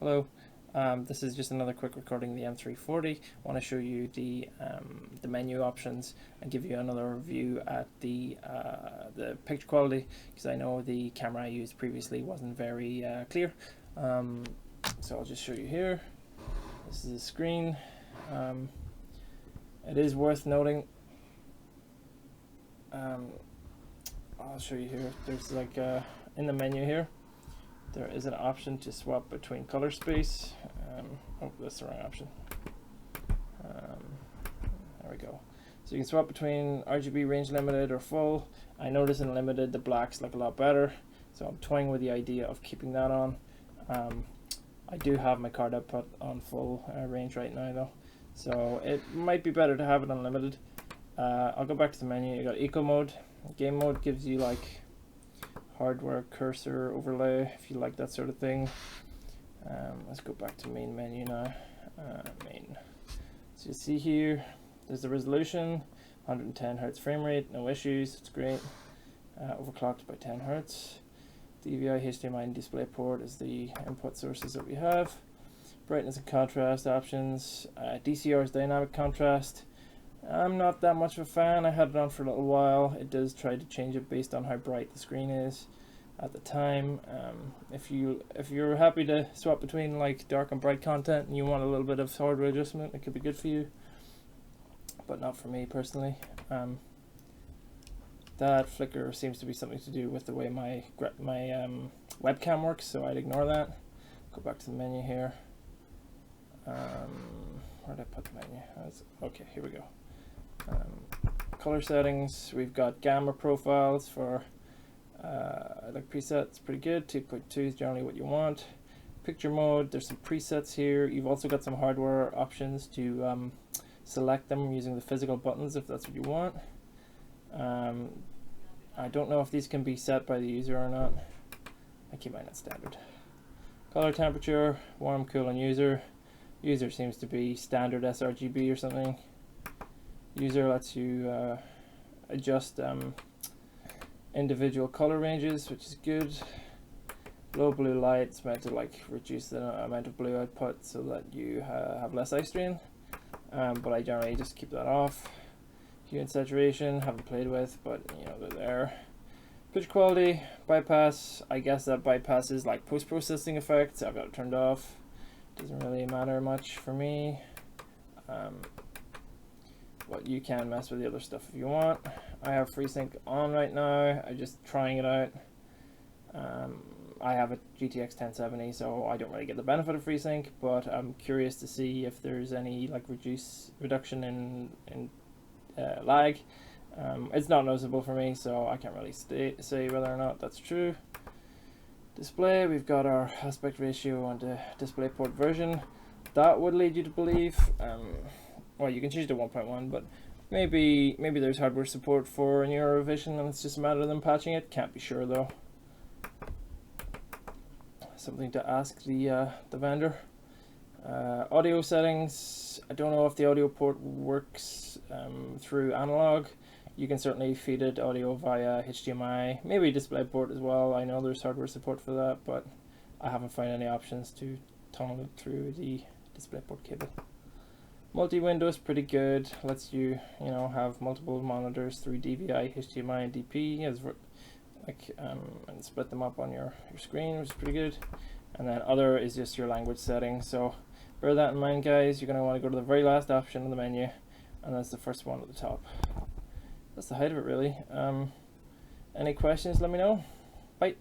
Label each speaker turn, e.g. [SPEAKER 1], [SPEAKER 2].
[SPEAKER 1] Hello, this is just another quick recording of the M340. I want to show you the menu options and give you another review at the picture quality, because I know the camera I used previously wasn't very clear. So I'll just show you here. This is the screen. It is worth noting, I'll show you here, there's like in the menu here, there is an option to swap between color space. Oh, that's the wrong option. There we go. So you can swap between RGB range limited or full. I notice in limited the blacks look a lot better, so I'm toying with the idea of keeping that on. I do have my card output on full range right now though, so it might be better to have it unlimited. I'll go back to the menu. You got eco mode. Game mode gives you like hardware cursor overlay if you like that sort of thing. Let's go back to main menu now. Main. So you see here, there's the resolution, 110 Hz frame rate, no issues, it's great. Overclocked by 10 Hz. DVI, HDMI, and DisplayPort is the input sources that we have. Brightness and contrast options. DCR is dynamic contrast. I'm not that much of a fan. I had it on for a little while. It does try to change it based on how bright the screen is at the time. If you're happy to swap between like dark and bright content and you want a little bit of hardware adjustment, it could be good for you, but not for me personally. That flicker seems to be something to do with the way my webcam works, so I'd ignore that. Go back to the menu here. Where did I put the menu? Okay, here we go. Color settings, we've got gamma profiles for like presets, pretty good. 2.2 is generally what you want. Picture mode, there's some presets here. You've also got some hardware options to select them using the physical buttons if that's what you want. I don't know if these can be set by the user or not. I keep mine at standard. Color temperature, warm, cool, and user. User seems to be standard sRGB or something. User lets you adjust individual color ranges, which is good. Low blue light is meant to like reduce the amount of blue output so that you have less eye strain, but I generally just keep that off. Hue and saturation, haven't played with, but you know, they're there. Picture quality, bypass, I guess that bypasses like post-processing effects. I've got it turned off. Doesn't really matter much for me. But you can mess with the other stuff if you want. I have Freesync on right now. I'm just trying it out. I have a GTX 1070, so I don't really get the benefit of Freesync, but I'm curious to see if there's any like reduction in lag. It's not noticeable for me, so I can't really say whether or not that's true. Display, we've got our aspect ratio and DisplayPort version. That would lead you to believe, well, you can change to 1.1, but maybe there's hardware support for newer revision and it's just a matter of them patching it. Can't be sure though. Something to ask the vendor. Audio settings, I don't know if the audio port works through analog. You can certainly feed it audio via HDMI, maybe DisplayPort as well. I know there's hardware support for that, but I haven't found any options to tunnel it through the DisplayPort cable. Multi-window is pretty good. Lets you, have multiple monitors through DVI, HDMI, and DP, and split them up on your screen, which is pretty good. And then other is just your language settings. So bear that in mind, guys. You're going to want to go to the very last option in the menu, and that's the first one at the top. That's the height of it, really. Any questions, let me know. Bye.